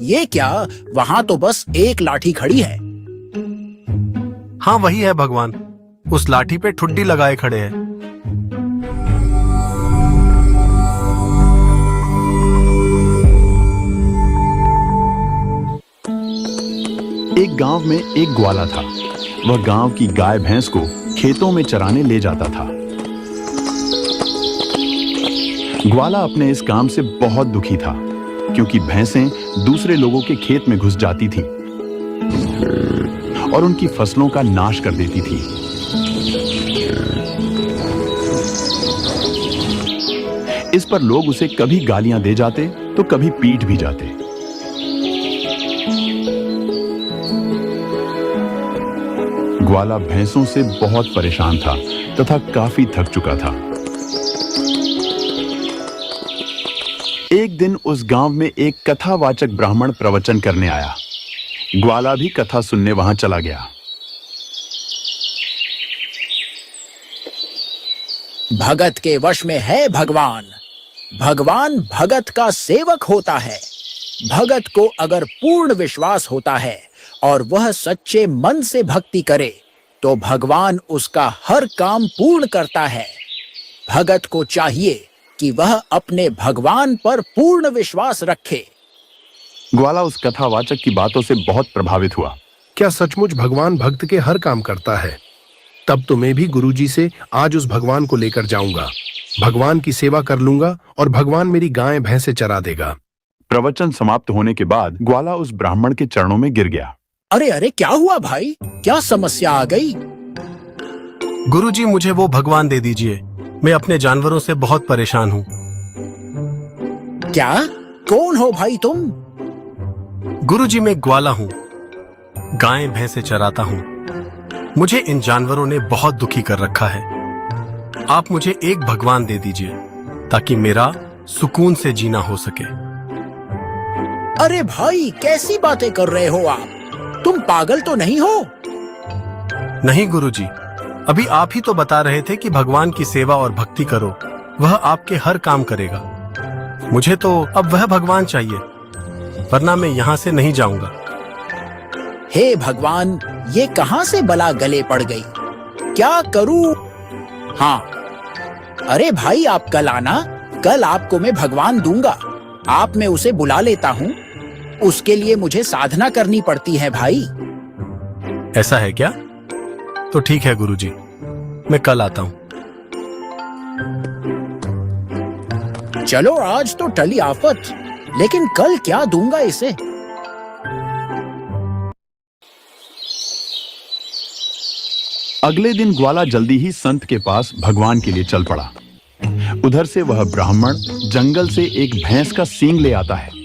ये क्या, वहाँ तो बस एक लाठी खड़ी है। हाँ वही है भगवान, उस लाठी पे ठुड्डी लगाए खड़े हैं। एक गांव में एक ग्वाला था। वह गांव की गाय भैंस को खेतों में चराने ले जाता था। ग्वाला अपने इस काम से बहुत दुखी था, क्योंकि भैंसें दूसरे लोगों के खेत में घुस जाती थीं और उनकी फसलों का नाश कर देती थी। इस पर लोग उसे कभी गालियां दे जाते तो कभी पीट भी जाते। ग्वाला भैंसों से बहुत परेशान था तथा काफी थक चुका था। एक दिन उस गांव में एक कथावाचक ब्राह्मण प्रवचन करने आया। ग्वाला भी कथा सुनने वहां चला गया। भगत के वश में है भगवान। भगवान भगत का सेवक होता है। भगत को अगर पूर्ण विश्वास होता है और वह सच्चे मन से भक्ति करे तो भगवान उसका हर काम पूर्ण करता है। भगत को चाहिए कि वह अपने भगवान पर पूर्ण विश्वास रखे। ग्वाला उस कथावाचक की बातों से बहुत प्रभावित हुआ। क्या सचमुच भगवान भक्त के हर काम करता है? तब तो मैं भी गुरुजी से आज उस भगवान को लेकर जाऊंगा। भगवान की सेवा कर लूंगा और भगवान मेरी गाय भैंसे चरा देगा। प्रवचन समाप्त होने के बाद ग्वाला उस ब्राह्मण के चरणों में गिर गया। अरे अरे, क्या हुआ भाई? क्या समस्या आ गई? गुरुजी मुझे वो भगवान दे दीजिए, मैं अपने जानवरों से बहुत परेशान हूँ। क्या? कौन हो भाई तुम? गुरुजी मैं ग्वाला हूँ, गाय भैंसे चराता हूँ। मुझे इन जानवरों ने बहुत दुखी कर रखा है। आप मुझे एक भगवान दे दीजिए ताकि मेरा सुकून से जीना हो सके। अरे भाई, कैसी बातें कर रहे हो आप? तुम पागल तो नहीं हो? नहीं गुरुजी, अभी आप ही तो बता रहे थे कि भगवान की सेवा और भक्ति करो, वह आपके हर काम करेगा। मुझे तो अब वह भगवान चाहिए, वरना मैं यहाँ से नहीं जाऊंगा। हे भगवान, ये कहां से बला गले पड़ गई? क्या करूं? हाँ, अरे भाई आप कल आना, कल आपको मैं भगवान दूंगा। आप मैं उसे बुला लेता हूँ। उसके लिए मुझे साधना करनी पड़ती है भाई। ऐसा है क्या? तो ठीक है गुरुजी, मैं कल आता हूँ। चलो आज तो टली आफत, लेकिन कल क्या दूंगा इसे। अगले दिन ग्वाला जल्दी ही संत के पास भगवान के लिए चल पड़ा। उधर से वह ब्राह्मण जंगल से एक भैंस का सींग ले आता है।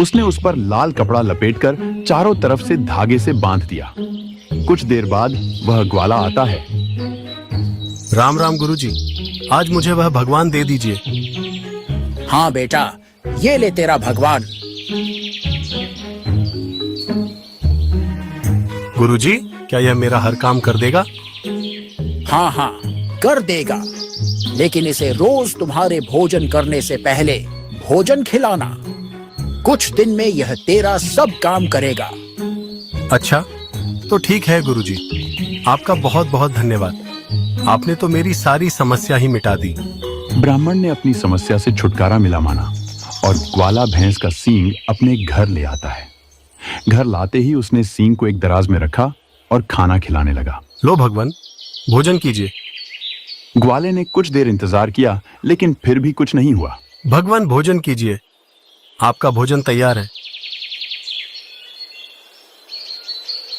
उसने उस पर लाल कपड़ा लपेटकर चारों तरफ से धागे से बांध दिया। कुछ देर बाद वह ग्वाला आता है। राम राम गुरुजी, आज मुझे वह भगवान दे दीजिए। हाँ बेटा, ये ले तेरा भगवान। गुरुजी, क्या यह मेरा हर काम कर देगा? हाँ हाँ, कर देगा, लेकिन इसे रोज तुम्हारे भोजन करने से पहले भोजन खिलाना। कुछ दिन में यह तेरा सब काम करेगा। अच्छा, तो ठीक है गुरुजी, आपका बहुत बहुत धन्यवाद। आपने तो मेरी सारी समस्या ही मिटा दी। ब्राह्मण ने अपनी समस्या से छुटकारा मिला माना और ग्वाला भैंस का सींग अपने घर ले आता है। घर लाते ही उसने सींग को एक दराज में रखा और खाना खिलाने लगा। लो भगवान, भोजन कीजिए। ग्वाले ने कुछ देर इंतजार किया, लेकिन फिर भी कुछ नहीं हुआ। भगवान भोजन कीजिए, आपका भोजन तैयार है।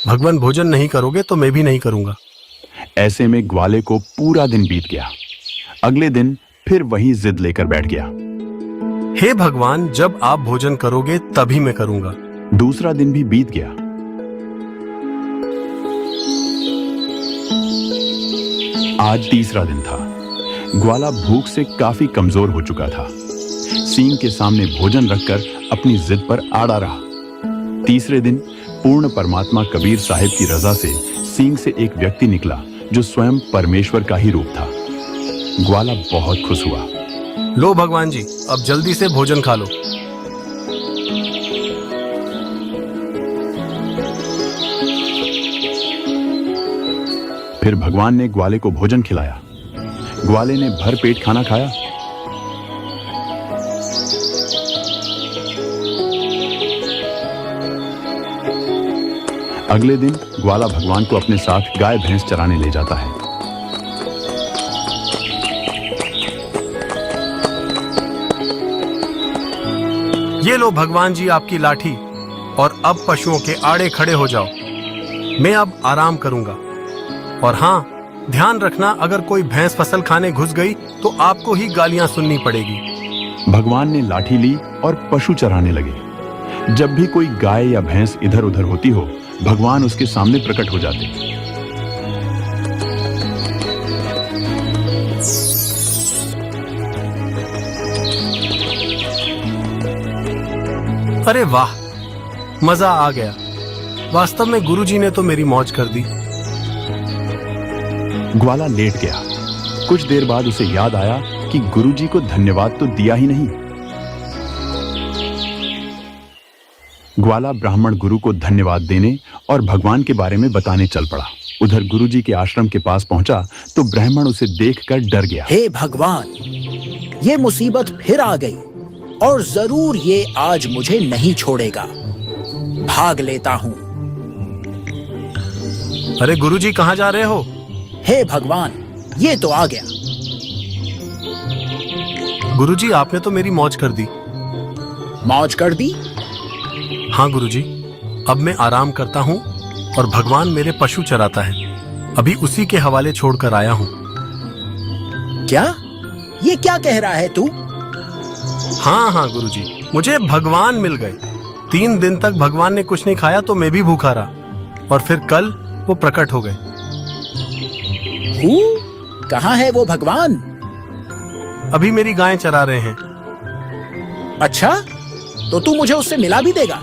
भगवान भोजन नहीं करोगे तो मैं भी नहीं करूंगा। ऐसे में ग्वाले को पूरा दिन बीत गया। अगले दिन फिर वही जिद लेकर बैठ गया। हे भगवान, जब आप भोजन करोगे तभी मैं करूंगा। दूसरा दिन भी बीत गया। आज तीसरा दिन था। ग्वाला भूख से काफी कमजोर हो चुका था। सींग के सामने भोजन रखकर अपनी जिद पर आड़ा रहा। तीसरे दिन पूर्ण परमात्मा कबीर साहिब की रजा से सींग से एक व्यक्ति निकला जो स्वयं परमेश्वर का ही रूप था। ग्वाला बहुत खुश हुआ। लो भगवान जी, अब जल्दी से भोजन खा लो। फिर भगवान ने ग्वाले को भोजन खिलाया। ग्वाले ने भर पेट खाना खाया। अगले दिन ग्वाला भगवान को अपने साथ गाय भैंस चराने ले जाता है। ये लो भगवान जी आपकी लाठी, और अब पशुओं के आड़े खड़े हो जाओ। मैं अब आराम करूंगा। और हाँ, ध्यान रखना, अगर कोई भैंस फसल खाने घुस गई तो आपको ही गालियां सुननी पड़ेगी। भगवान ने लाठी ली और पशु चराने लगे। जब भी कोई गाय या भैंस इधर उधर होती हो, भगवान उसके सामने प्रकट हो जाते। अरे वाह, मजा आ गया। वास्तव में गुरुजी ने तो मेरी मौज कर दी। ग्वाला लेट गया। कुछ देर बाद उसे याद आया कि गुरुजी को धन्यवाद तो दिया ही नहीं। ग्वाला ब्राह्मण गुरु को धन्यवाद देने और भगवान के बारे में बताने चल पड़ा। उधर गुरुजी के आश्रम के पास पहुंचा तो ब्राह्मण उसे देखकर डर गया। हे भगवान, ये मुसीबत फिर आ गई और जरूर ये आज मुझे नहीं छोड़ेगा। भाग लेता हूँ। अरे गुरुजी, कहाँ जा रहे हो? हे भगवान, ये तो आ गया। गुरुजी, आपने तो मेरी मौज कर दी। मौज कर दी? हाँ गुरुजी, अब मैं आराम करता हूँ और भगवान मेरे पशु चराता है। अभी उसी के हवाले छोड़कर आया हूँ। क्या? ये क्या कह रहा है तू? हाँ हाँ गुरुजी, मुझे भगवान मिल गए। 3 दिन तक भगवान ने कुछ नहीं खाया तो मैं भी भूखा रहा, और फिर कल वो प्रकट हो गए। कहाँ है वो भगवान? अभी मेरी गायें चरा रहे हैं। अच्छा, तो तू मुझे उससे मिला भी देगा?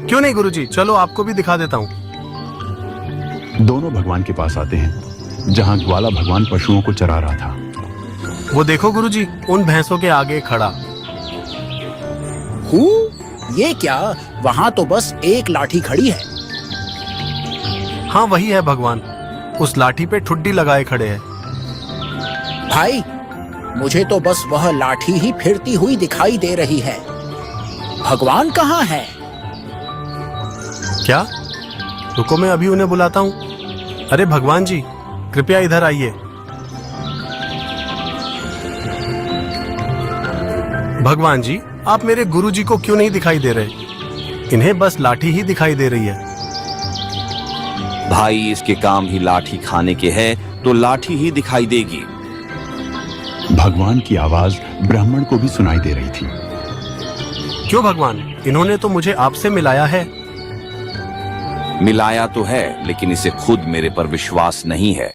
क्यों नहीं गुरुजी, चलो आपको भी दिखा देता हूँ। दोनों भगवान के पास आते हैं, जहां ग्वाला भगवान पशुओं को चरा रहा था। वो देखो गुरुजी, उन भैंसों के आगे खड़ा। ये क्या? वहां तो बस एक लाठी खड़ी है। हाँ वही है भगवान, उस लाठी पे ठुड्डी लगाए खड़े हैं। भाई, मुझे तो बस वह लाठी ही फिरती हुई दिखाई दे रही है। भगवान कहाँ है? क्या? रुको, मैं अभी उन्हें बुलाता हूँ। अरे भगवान जी, कृपया इधर आइए। भगवान जी, आप मेरे गुरुजी को क्यों नहीं दिखाई दे रहे? इन्हें बस लाठी ही दिखाई दे रही है। भाई, इसके काम ही लाठी खाने के हैं, तो लाठी ही दिखाई देगी। भगवान की आवाज ब्राह्मण को भी सुनाई दे रही थी। क्यों भगवान, इन्होंने तो मुझे आपसे मिलाया है। मिलाया तो है, लेकिन इसे खुद मेरे पर विश्वास नहीं है।